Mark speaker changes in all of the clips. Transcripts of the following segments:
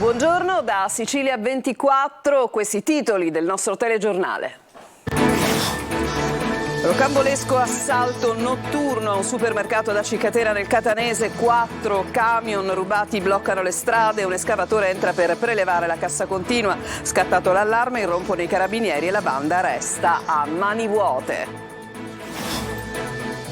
Speaker 1: Buongiorno da Sicilia 24, questi titoli del nostro telegiornale. Rocambolesco assalto notturno a un supermercato da Cicatena nel Catanese, 4 camion rubati bloccano le strade, un escavatore entra per prelevare la cassa continua, scattato l'allarme, irrompono i carabinieri e la banda resta a mani vuote.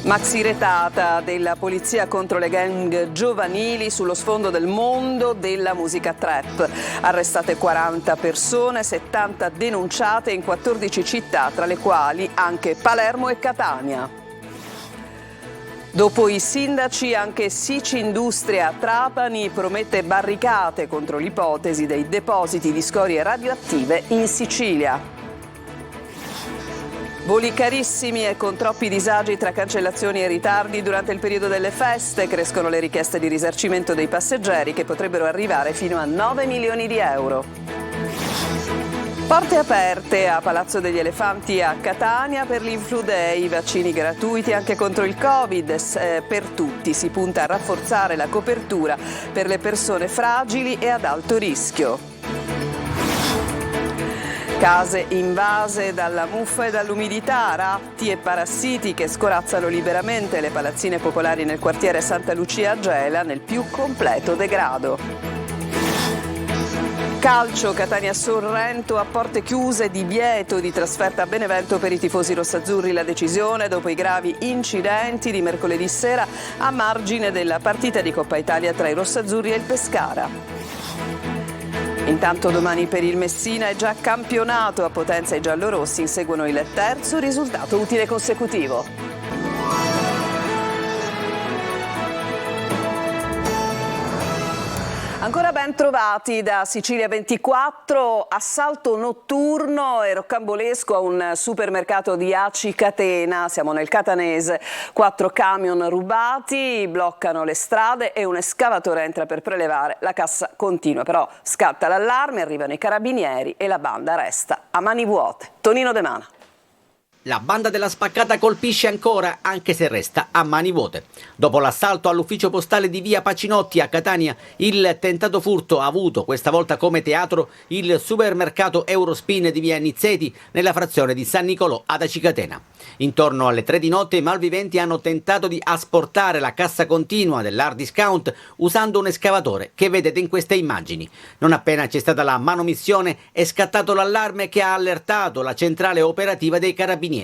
Speaker 1: Maxi retata della polizia contro le gang giovanili sullo sfondo del mondo della musica trap. Arrestate 40 persone, 70 denunciate in 14 città, tra le quali anche Palermo e Catania. Dopo i sindaci, anche Sicindustria Trapani promette barricate contro l'ipotesi dei depositi di scorie radioattive in Sicilia. Voli carissimi e con troppi disagi tra cancellazioni e ritardi durante il periodo delle feste. Crescono le richieste di risarcimento dei passeggeri che potrebbero arrivare fino a 9 milioni di euro. Porte aperte a Palazzo degli Elefanti a Catania per l'Influ Day, vaccini gratuiti anche contro il Covid per tutti. Si punta a rafforzare la copertura per le persone fragili e ad alto rischio. Case invase dalla muffa e dall'umidità, ratti e parassiti che scorazzano liberamente le palazzine popolari nel quartiere Santa Lucia a Gela nel più completo degrado. Calcio, Catania-Sorrento a porte chiuse, divieto di trasferta a Benevento per i tifosi rossazzurri. La decisione dopo i gravi incidenti di mercoledì sera a margine della partita di Coppa Italia tra i rossazzurri e il Pescara. Intanto domani per il Messina è già campionato, a Potenza i giallorossi inseguono il terzo risultato utile consecutivo. Ancora ben trovati da Sicilia 24, assalto notturno e rocambolesco a un supermercato di Aci Catena, siamo nel Catanese, 4 camion rubati, bloccano le strade e un escavatore entra per prelevare la cassa continua, però scatta l'allarme, arrivano i carabinieri e la banda resta a mani vuote. Tonino De Mana.
Speaker 2: La banda della spaccata colpisce ancora, anche se resta a mani vuote. Dopo l'assalto all'ufficio postale di via Pacinotti a Catania, il tentato furto ha avuto questa volta come teatro il supermercato Eurospin di via Nizzeti nella frazione di San Nicolò ad Aci Catena. Intorno alle 3 di notte i malviventi hanno tentato di asportare la cassa continua dell'hard discount usando un escavatore che vedete in queste immagini. Non appena c'è stata la manomissione è scattato l'allarme che ha allertato la centrale operativa dei carabinieri.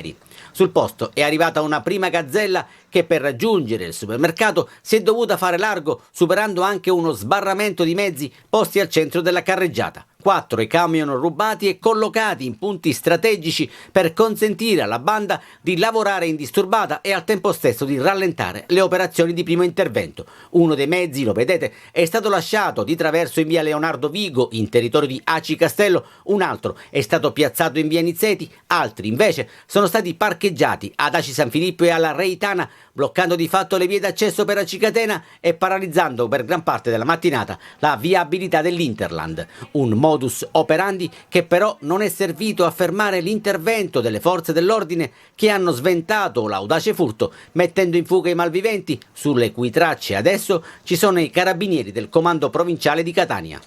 Speaker 2: Sul posto è arrivata una prima gazzella che per raggiungere il supermercato si è dovuta fare largo, superando anche uno sbarramento di mezzi posti al centro della carreggiata. 4 i camion rubati e collocati in punti strategici per consentire alla banda di lavorare indisturbata e al tempo stesso di rallentare le operazioni di primo intervento. Uno dei mezzi, lo vedete, è stato lasciato di traverso in via Leonardo Vigo, in territorio di Aci Castello, un altro è stato piazzato in via Nizzeti, altri invece sono stati parcheggiati ad Aci San Filippo e alla Reitana, bloccando di fatto le vie d'accesso per Aci Catena e paralizzando per gran parte della mattinata la viabilità dell'Interland. Un modus operandi che però non è servito a fermare l'intervento delle forze dell'ordine che hanno sventato l'audace furto mettendo in fuga i malviventi, sulle cui tracce adesso ci sono i carabinieri del comando provinciale di Catania.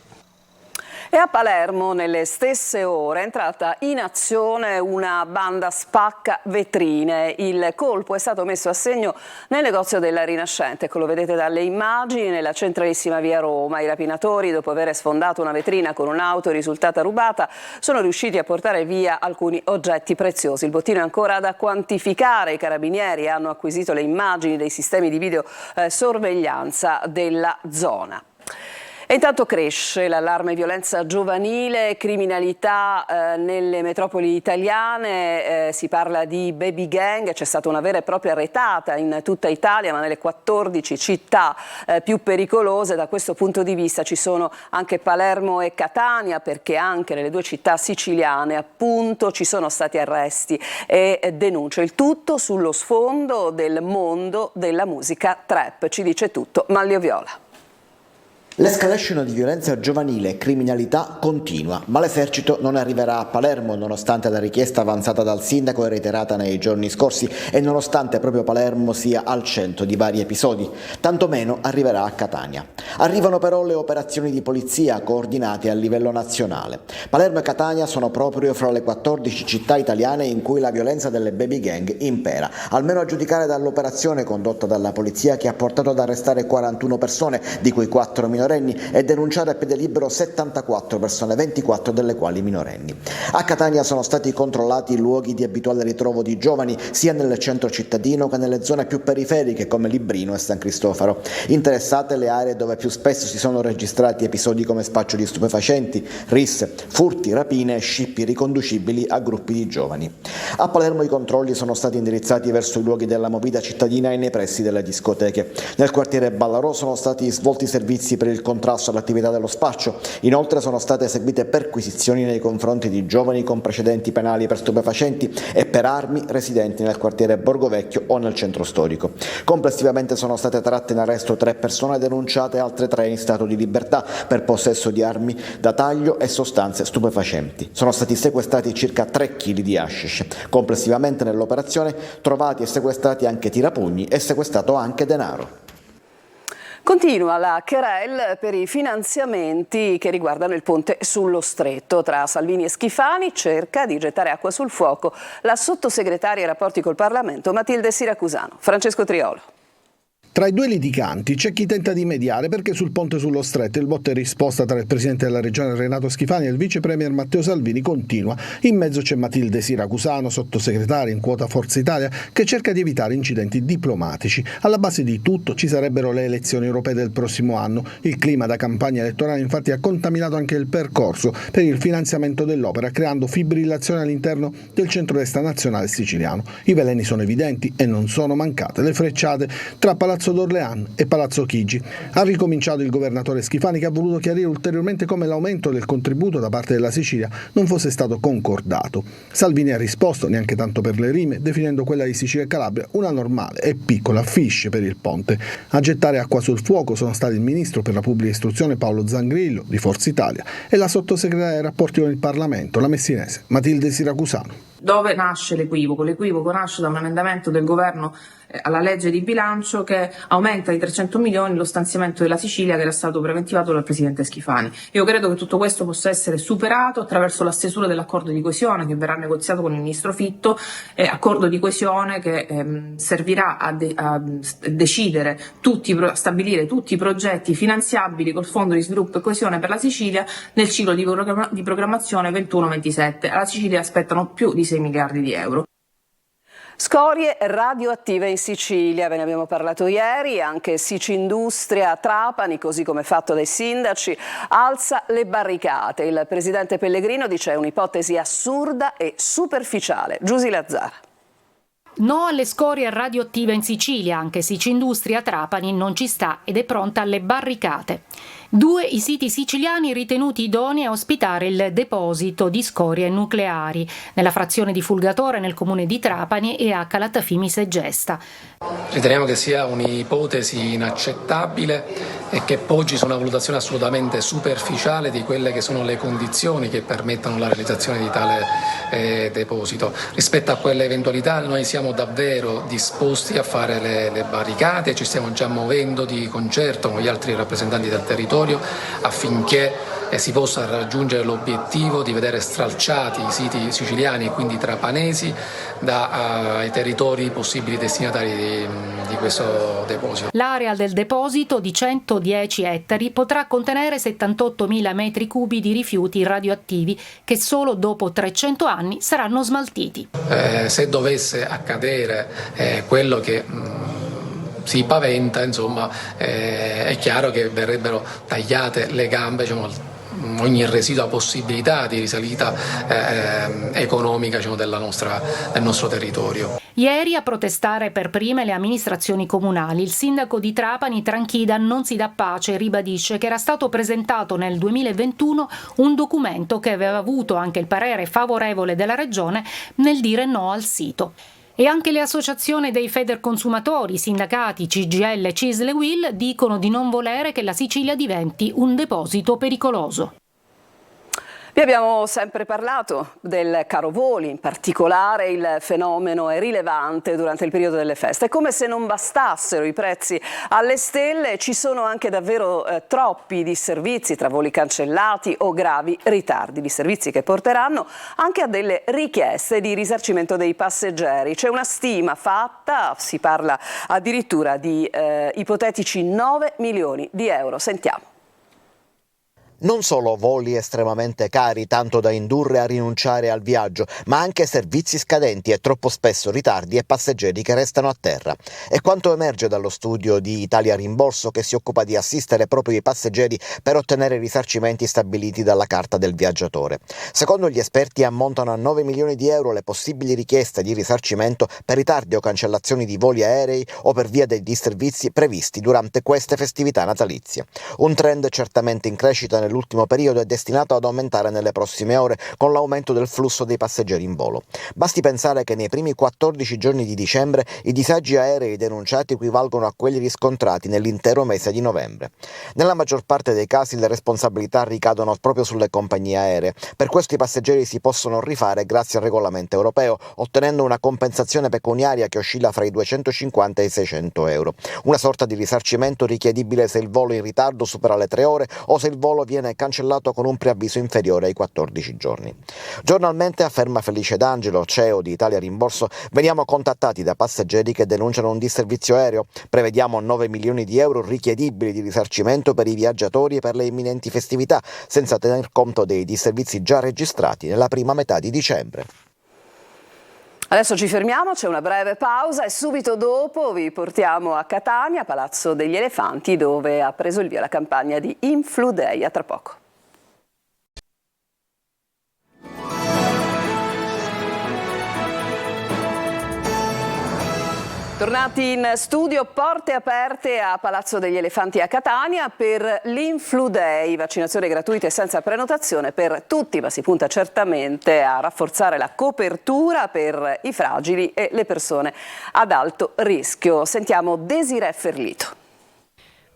Speaker 1: E a Palermo, nelle stesse ore, è entrata in azione una banda spacca vetrine. Il colpo è stato messo a segno nel negozio della Rinascente, lo vedete dalle immagini, nella centralissima via Roma. I rapinatori, dopo aver sfondato una vetrina con un'auto risultata rubata, sono riusciti a portare via alcuni oggetti preziosi. Il bottino è ancora da quantificare. I carabinieri hanno acquisito le immagini dei sistemi di videosorveglianza della zona. E intanto cresce l'allarme violenza giovanile, criminalità nelle metropoli italiane, si parla di baby gang, c'è stata una vera e propria retata in tutta Italia, ma nelle 14 città più pericolose. Da questo punto di vista ci sono anche Palermo e Catania, perché anche nelle 2 città siciliane appunto ci sono stati arresti e denunce. Il tutto sullo sfondo del mondo della musica trap. Ci dice tutto Manlio Viola.
Speaker 3: L'escalation di violenza giovanile e criminalità continua, ma l'esercito non arriverà a Palermo nonostante la richiesta avanzata dal sindaco e reiterata nei giorni scorsi e nonostante proprio Palermo sia al centro di vari episodi, tantomeno arriverà a Catania. Arrivano però le operazioni di polizia coordinate a livello nazionale. Palermo e Catania sono proprio fra le 14 città italiane in cui la violenza delle baby gang impera, almeno a giudicare dall'operazione condotta dalla polizia che ha portato ad arrestare 41 persone, di cui 4 minorenni, e denunciare a piede libero 74 persone, 24 delle quali minorenni. A Catania sono stati controllati i luoghi di abituale ritrovo di giovani sia nel centro cittadino che nelle zone più periferiche come Librino e San Cristofaro. Interessate le aree dove più spesso si sono registrati episodi come spaccio di stupefacenti, risse, furti, rapine e scippi riconducibili a gruppi di giovani. A Palermo i controlli sono stati indirizzati verso i luoghi della movida cittadina e nei pressi delle discoteche. Nel quartiere Ballarò sono stati svolti servizi per il contrasto all'attività dello spaccio. Inoltre sono state eseguite perquisizioni nei confronti di giovani con precedenti penali per stupefacenti e per armi residenti nel quartiere Borgovecchio o nel centro storico. Complessivamente sono state tratte in arresto 3 persone, denunciate altre 3 in stato di libertà per possesso di armi da taglio e sostanze stupefacenti. Sono stati sequestrati circa 3 kg di hashish. Complessivamente nell'operazione trovati e sequestrati anche tirapugni e sequestrato anche denaro.
Speaker 1: Continua la querelle per i finanziamenti che riguardano il ponte sullo Stretto. Tra Salvini e Schifani cerca di gettare acqua sul fuoco la sottosegretaria ai rapporti col Parlamento Matilde Siracusano. Francesco Triolo.
Speaker 4: Tra i due litiganti c'è chi tenta di mediare perché sul ponte sullo Stretto il botta e risposta tra il presidente della regione Renato Schifani e il vice premier Matteo Salvini continua. In mezzo c'è Matilde Siracusano, sottosegretaria in quota Forza Italia, che cerca di evitare incidenti diplomatici. Alla base di tutto ci sarebbero le elezioni europee del prossimo anno. Il clima da campagna elettorale infatti ha contaminato anche il percorso per il finanziamento dell'opera, creando fibrillazione all'interno del centrodestra nazionale siciliano. I veleni sono evidenti e non sono mancate le frecciate tra Palazzo d'Orléans e Palazzo Chigi. Ha ricominciato il governatore Schifani, che ha voluto chiarire ulteriormente come l'aumento del contributo da parte della Sicilia non fosse stato concordato. Salvini ha risposto, neanche tanto per le rime, definendo quella di Sicilia e Calabria una normale e piccola fiche per il ponte. A gettare acqua sul fuoco sono stati il ministro per la pubblica istruzione Paolo Zangrillo di Forza Italia e la sottosegretaria ai rapporti con il Parlamento, la messinese Matilde Siracusano.
Speaker 5: Dove nasce l'equivoco? L'equivoco nasce da un emendamento del governo alla legge di bilancio che aumenta di 300 milioni lo stanziamento della Sicilia che era stato preventivato dal presidente Schifani. Io credo che tutto questo possa essere superato attraverso la stesura dell'accordo di coesione che verrà negoziato con il ministro Fitto, accordo di coesione che servirà a decidere a stabilire tutti i progetti finanziabili col Fondo di Sviluppo e Coesione per la Sicilia nel ciclo di programmazione 21-27. Alla Sicilia aspettano più di 6 miliardi di euro.
Speaker 1: Scorie radioattive in Sicilia, ve ne abbiamo parlato ieri, anche Sicindustria Trapani, così come fatto dai sindaci, alza le barricate. Il presidente Pellegrino dice è un'ipotesi assurda e superficiale. Giusy Lazzara.
Speaker 6: No alle scorie radioattive in Sicilia, anche Sicindustria Trapani non ci sta ed è pronta alle barricate. 2 i siti siciliani ritenuti idonei a ospitare il deposito di scorie nucleari, nella frazione di Fulgatore nel comune di Trapani e a Calatafimi Segesta.
Speaker 7: Riteniamo che sia un'ipotesi inaccettabile e che poggi su una valutazione assolutamente superficiale di quelle che sono le condizioni che permettono la realizzazione di tale deposito. Rispetto a quelle eventualità noi siamo davvero disposti a fare le barricate e ci stiamo già muovendo di concerto con gli altri rappresentanti del territorio affinché si possa raggiungere l'obiettivo di vedere stralciati i siti siciliani e quindi trapanesi dai territori possibili destinatari di questo deposito.
Speaker 6: L'area del deposito di 110 ettari potrà contenere 78.000 metri cubi di rifiuti radioattivi che solo dopo 300 anni saranno smaltiti.
Speaker 7: Se dovesse accadere quello che si paventa, insomma, è chiaro che verrebbero tagliate le gambe, diciamo, ogni residua possibilità di risalita economica, diciamo, del nostro territorio.
Speaker 6: Ieri a protestare per prime le amministrazioni comunali. Il sindaco di Trapani, Tranchida, non si dà pace e ribadisce che era stato presentato nel 2021 un documento che aveva avuto anche il parere favorevole della regione nel dire no al sito. E anche le associazioni dei Federconsumatori, sindacati, CGIL, CISL e UIL dicono di non volere che la Sicilia diventi un deposito pericoloso.
Speaker 1: Vi abbiamo sempre parlato del caro voli, in particolare il fenomeno è rilevante durante il periodo delle feste. È come se non bastassero i prezzi alle stelle, ci sono anche davvero troppi disservizi tra voli cancellati o gravi ritardi, disservizi che porteranno anche a delle richieste di risarcimento dei passeggeri. C'è una stima fatta, si parla addirittura di ipotetici 9 milioni di euro. Sentiamo.
Speaker 3: Non solo voli estremamente cari, tanto da indurre a rinunciare al viaggio, ma anche servizi scadenti e troppo spesso ritardi e passeggeri che restano a terra. È quanto emerge dallo studio di Italia Rimborso, che si occupa di assistere proprio i passeggeri per ottenere i risarcimenti stabiliti dalla carta del viaggiatore. Secondo gli esperti ammontano a 9 milioni di euro le possibili richieste di risarcimento per ritardi o cancellazioni di voli aerei o per via dei disservizi previsti durante queste festività natalizie. Un trend certamente in crescita nell'ultimo periodo è destinato ad aumentare nelle prossime ore con l'aumento del flusso dei passeggeri in volo. Basti pensare che nei primi 14 giorni di dicembre i disagi aerei denunciati equivalgono a quelli riscontrati nell'intero mese di novembre. Nella maggior parte dei casi le responsabilità ricadono proprio sulle compagnie aeree. Per questo i passeggeri si possono rifare grazie al regolamento europeo, ottenendo una compensazione pecuniaria che oscilla fra i 250 e i 600 euro. Una sorta di risarcimento richiedibile se il volo in ritardo supera le 3 ore o se il volo viene cancellato con un preavviso inferiore ai 14 giorni. Giornalmente, afferma Felice D'Angelo, CEO di Italia Rimborso, veniamo contattati da passeggeri che denunciano un disservizio aereo. Prevediamo 9 milioni di euro richiedibili di risarcimento per i viaggiatori e per le imminenti festività, senza tener conto dei disservizi già registrati nella prima metà di dicembre.
Speaker 1: Adesso ci fermiamo, c'è una breve pausa e subito dopo vi portiamo a Catania, Palazzo degli Elefanti, dove ha preso il via la campagna di Influday. A tra poco. Tornati in studio, porte aperte a Palazzo degli Elefanti a Catania per l'Influday, vaccinazione gratuita e senza prenotazione per tutti, ma si punta certamente a rafforzare la copertura per i fragili e le persone ad alto rischio. Sentiamo Desiree Ferlito.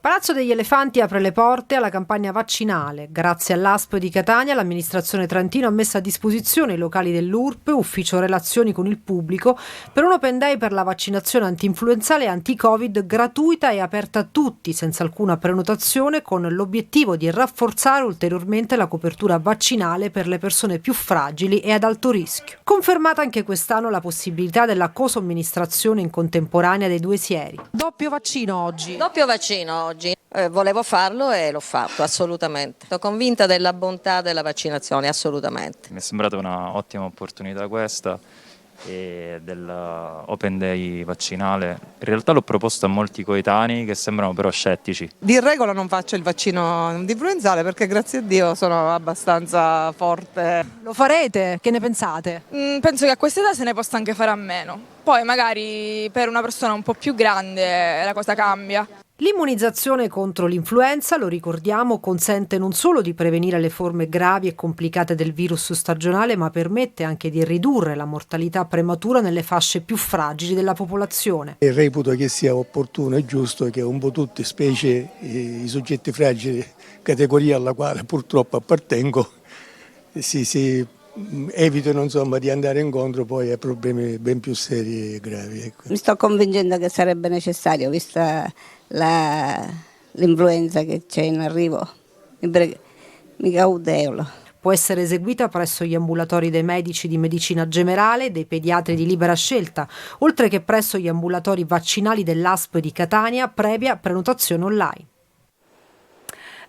Speaker 8: Palazzo degli Elefanti apre le porte alla campagna vaccinale. Grazie all'ASP di Catania, l'amministrazione Trentino ha messo a disposizione i locali dell'URP, ufficio relazioni con il pubblico, per un open day per la vaccinazione anti-influenzale e anti-Covid gratuita e aperta a tutti, senza alcuna prenotazione, con l'obiettivo di rafforzare ulteriormente la copertura vaccinale per le persone più fragili e ad alto rischio. Confermata anche quest'anno la possibilità della cosomministrazione in contemporanea dei 2 sieri. Doppio vaccino oggi.
Speaker 9: Doppio vaccino oggi. Volevo farlo e l'ho fatto, assolutamente. Sono convinta della bontà della vaccinazione, assolutamente.
Speaker 10: Mi è sembrata un'ottima opportunità questa e dell'Open Day vaccinale. In realtà l'ho proposto a molti coetanei che sembrano però scettici.
Speaker 11: Di regola non faccio il vaccino influenzale perché grazie a Dio sono abbastanza forte.
Speaker 8: Lo farete? Che ne pensate?
Speaker 12: Penso che a questa età se ne possa anche fare a meno. Poi magari per una persona un po' più grande la cosa cambia.
Speaker 8: L'immunizzazione contro l'influenza, lo ricordiamo, consente non solo di prevenire le forme gravi e complicate del virus stagionale, ma permette anche di ridurre la mortalità prematura nelle fasce più fragili della popolazione.
Speaker 13: E reputo che sia opportuno e giusto che un po' tutti, specie i soggetti fragili, categoria alla quale purtroppo appartengo, si evitano insomma di andare incontro poi a problemi ben più seri e gravi. Ecco.
Speaker 14: Mi sto convincendo che sarebbe necessario, vista l'influenza che c'è in arrivo, mi cautelo.
Speaker 8: Può essere eseguita presso gli ambulatori dei medici di medicina generale, dei pediatri di libera scelta, oltre che presso gli ambulatori vaccinali dell'ASP di Catania, previa prenotazione online.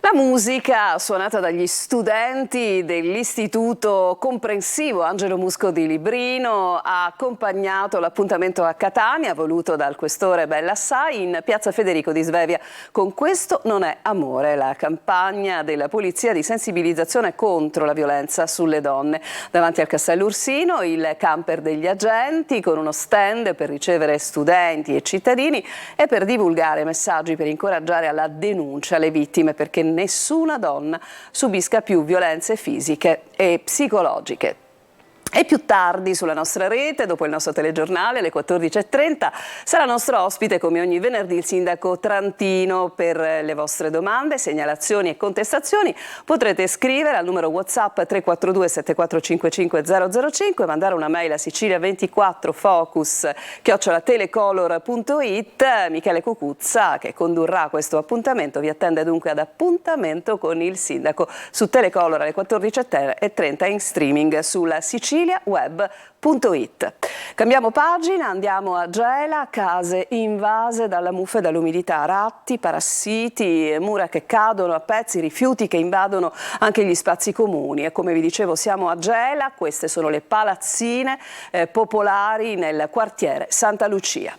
Speaker 1: La musica suonata dagli studenti dell'Istituto Comprensivo Angelo Musco di Librino ha accompagnato l'appuntamento a Catania voluto dal questore Bellassai in piazza Federico di Svevia. Con questo non è amore, la campagna della polizia di sensibilizzazione contro la violenza sulle donne. Davanti al Castello Ursino il camper degli agenti con uno stand per ricevere studenti e cittadini e per divulgare messaggi per incoraggiare alla denuncia alle vittime, perché nessuna donna subisca più violenze fisiche e psicologiche. E più tardi sulla nostra rete, dopo il nostro telegiornale alle 14.30, sarà nostro ospite come ogni venerdì il sindaco Trantino. Per le vostre domande, segnalazioni e contestazioni potrete scrivere al numero WhatsApp 342 7455 005, mandare una mail a sicilia24focus@telecolor.it. Michele Cucuzza, che condurrà questo appuntamento, vi attende dunque ad appuntamento con il sindaco su Telecolor alle 14.30 in streaming sulla siciliaweb.it. Cambiamo pagina, andiamo a Gela, case invase dalla muffa e dall'umidità, ratti, parassiti, mura che cadono a pezzi, rifiuti che invadono anche gli spazi comuni. E come vi dicevo siamo a Gela, queste sono le palazzine popolari nel quartiere Santa Lucia.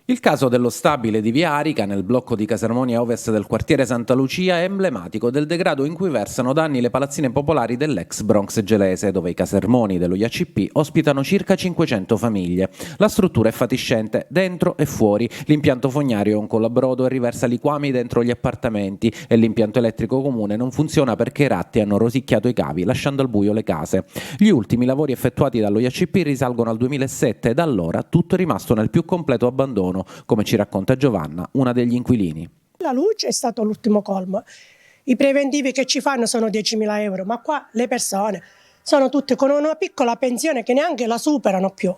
Speaker 15: Il caso dello stabile di Via Arica, nel blocco di Casermoni a ovest del quartiere Santa Lucia, è emblematico del degrado in cui versano da anni le palazzine popolari dell'ex Bronx gelese, dove i casermoni dello IACP ospitano circa 500 famiglie. La struttura è fatiscente, dentro e fuori. L'impianto fognario è un colabrodo e riversa liquami dentro gli appartamenti e l'impianto elettrico comune non funziona perché i ratti hanno rosicchiato i cavi, lasciando al buio le case. Gli ultimi lavori effettuati dallo IACP risalgono al 2007 e da allora tutto è rimasto nel più completo abbandono, come ci racconta Giovanna, una degli inquilini.
Speaker 16: La luce è stato l'ultimo colmo. I preventivi che ci fanno sono 10.000 euro, ma qua le persone sono tutte con una piccola pensione che neanche la superano più.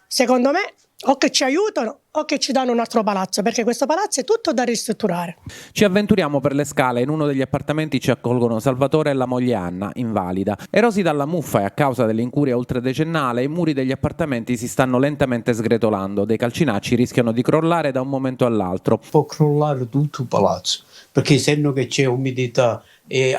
Speaker 16: Secondo me, o che ci aiutano o che ci danno un altro palazzo, perché questo palazzo è tutto da ristrutturare.
Speaker 15: Ci avventuriamo per le scale. In uno degli appartamenti ci accolgono Salvatore e la moglie Anna, invalida. Erosi dalla muffa e a causa dell'incuria oltredecennale, i muri degli appartamenti si stanno lentamente sgretolando. Dei calcinacci rischiano di crollare da un momento all'altro.
Speaker 17: Può crollare tutto il palazzo, perché essendo che c'è umidità e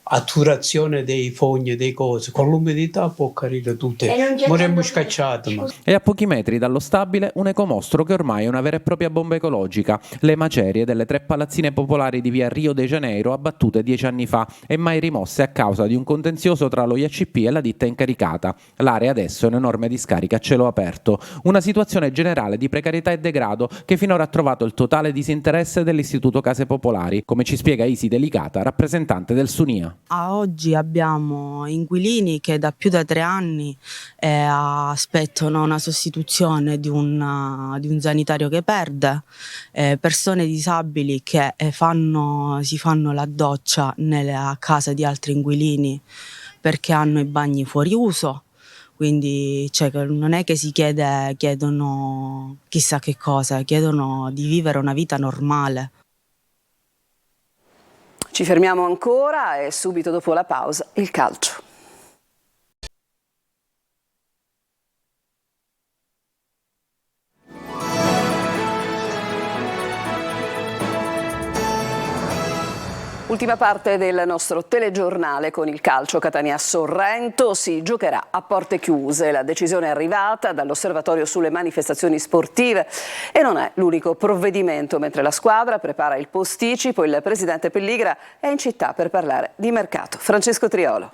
Speaker 17: atturazione dei fogni, dei cose, con l'umidità può cadere tutte. Moremmo scacciati.
Speaker 15: E a pochi metri dallo stabile un ecomostro che ormai è una vera e propria bomba ecologica. Le macerie delle 3 palazzine popolari di via Rio de Janeiro, abbattute 10 anni fa e mai rimosse a causa di un contenzioso tra lo IACP e la ditta incaricata. L'area adesso è un'enorme discarica a cielo aperto. Una situazione generale di precarietà e degrado che finora ha trovato il totale disinteresse dell'Istituto Case Popolari, come ci spiega Isi Delicata, rappresentante del Sunia.
Speaker 18: A oggi abbiamo inquilini che da più di 3 anni aspettano una sostituzione di un sanitario che perde, persone disabili che si fanno la doccia a casa di altri inquilini perché hanno i bagni fuori uso. Quindi non è che chiedono chissà che cosa, chiedono di vivere una vita normale.
Speaker 1: Ci fermiamo ancora e subito dopo la pausa il calcio. Ultima parte del nostro telegiornale con il calcio. Catania-Sorrento si giocherà a porte chiuse. La decisione è arrivata dall'Osservatorio sulle manifestazioni sportive e non è l'unico provvedimento. Mentre la squadra prepara il posticipo, il presidente Pelligra è in città per parlare di mercato. Francesco Triolo.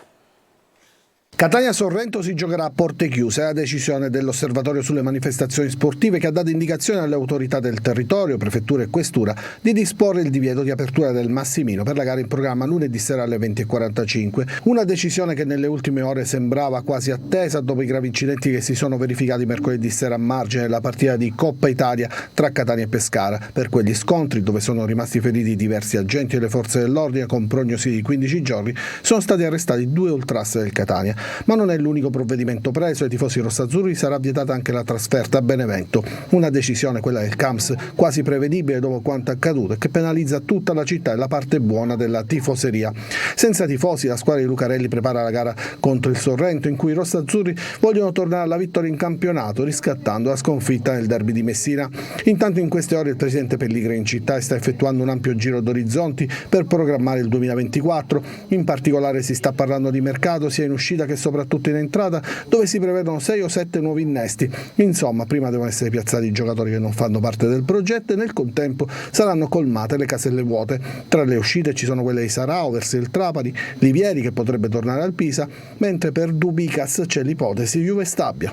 Speaker 4: Catania-Sorrento si giocherà a porte chiuse, è la decisione dell'Osservatorio sulle manifestazioni sportive che ha dato indicazione alle autorità del territorio, prefettura e questura, di disporre il divieto di apertura del Massimino per la gara in programma lunedì sera alle 20.45. Una decisione che nelle ultime ore sembrava quasi attesa dopo i gravi incidenti che si sono verificati mercoledì sera a margine della partita di Coppa Italia tra Catania e Pescara. Per quegli scontri, dove sono rimasti feriti diversi agenti delle forze dell'ordine con prognosi di 15 giorni, sono stati arrestati 2 ultras del Catania. Ma non è l'unico provvedimento preso, ai tifosi rossazzurri sarà vietata anche la trasferta a Benevento. Una decisione, quella del Camps, quasi prevedibile dopo quanto accaduto e che penalizza tutta la città e la parte buona della tifoseria. Senza tifosi la squadra di Lucarelli prepara la gara contro il Sorrento, in cui i rossazzurri vogliono tornare alla vittoria in campionato, riscattando la sconfitta nel derby di Messina. Intanto in queste ore il presidente Pelligra è in città e sta effettuando un ampio giro d'orizzonti per programmare il 2024. In particolare si sta parlando di mercato sia in uscita che soprattutto in entrata, dove si prevedono 6 o 7 nuovi innesti. Insomma, prima devono essere piazzati i giocatori che non fanno parte del progetto e nel contempo saranno colmate le caselle vuote. Tra le uscite ci sono quelle di Sarao verso il Trapani, Livieri che potrebbe tornare al Pisa, mentre per Dubicas c'è l'ipotesi Juve Stabia.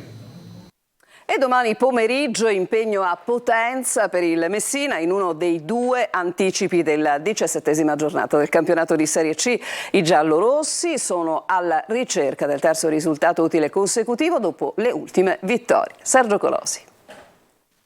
Speaker 1: E domani pomeriggio impegno a Potenza per il Messina in uno dei 2 anticipi della 17ª giornata del campionato di Serie C. I giallorossi sono alla ricerca del terzo risultato utile consecutivo dopo le ultime vittorie. Sergio Colosi.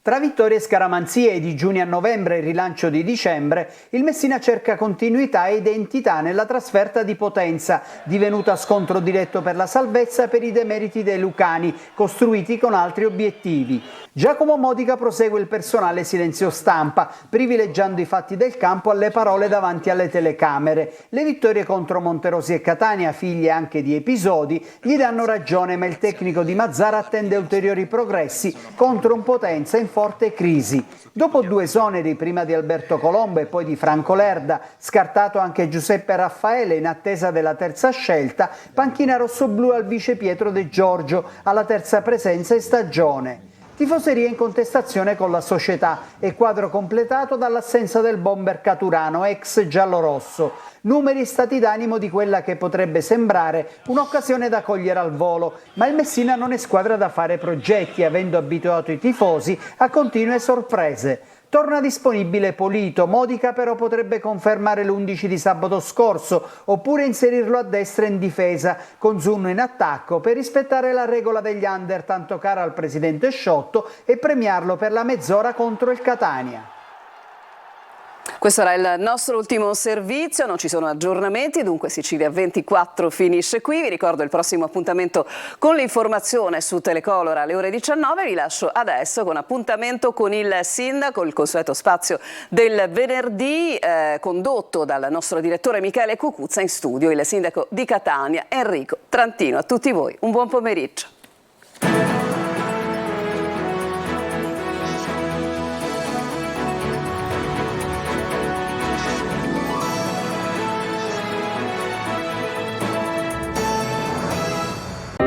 Speaker 19: Tra vittorie e scaramanzie di giugno a novembre e rilancio di dicembre, il Messina cerca continuità e identità nella trasferta di Potenza, divenuta scontro diretto per la salvezza per i demeriti dei lucani, costruiti con altri obiettivi. Giacomo Modica prosegue il personale silenzio stampa, privilegiando i fatti del campo alle parole davanti alle telecamere. Le vittorie contro Monterosi e Catania, figlie anche di episodi, gli danno ragione, ma il tecnico di Mazzara attende ulteriori progressi contro un Potenza in forte crisi. Dopo 2 esoneri, prima di Alberto Colombo e poi di Franco Lerda, scartato anche Giuseppe Raffaele in attesa della terza scelta, panchina rossoblù al vice Pietro De Giorgio, alla terza presenza in stagione. Tifoseria in contestazione con la società e quadro completato dall'assenza del bomber Caturano, ex giallorosso. Numeri e stati d'animo di quella che potrebbe sembrare un'occasione da cogliere al volo, ma il Messina non è squadra da fare progetti, avendo abituato i tifosi a continue sorprese. Torna disponibile Polito, Modica però potrebbe confermare l'11 di sabato scorso oppure inserirlo a destra in difesa con Zunno in attacco per rispettare la regola degli under tanto cara al presidente Sciotto e premiarlo per la mezz'ora contro il Catania.
Speaker 1: Questo era il nostro ultimo servizio, non ci sono aggiornamenti, dunque Sicilia 24 finisce qui. Vi ricordo il prossimo appuntamento con l'informazione su Telecolor alle ore 19. Vi lascio adesso con appuntamento con il sindaco, il consueto spazio del venerdì, condotto dal nostro direttore Michele Cucuzza, in studio il sindaco di Catania Enrico Trantino. A tutti voi un buon pomeriggio.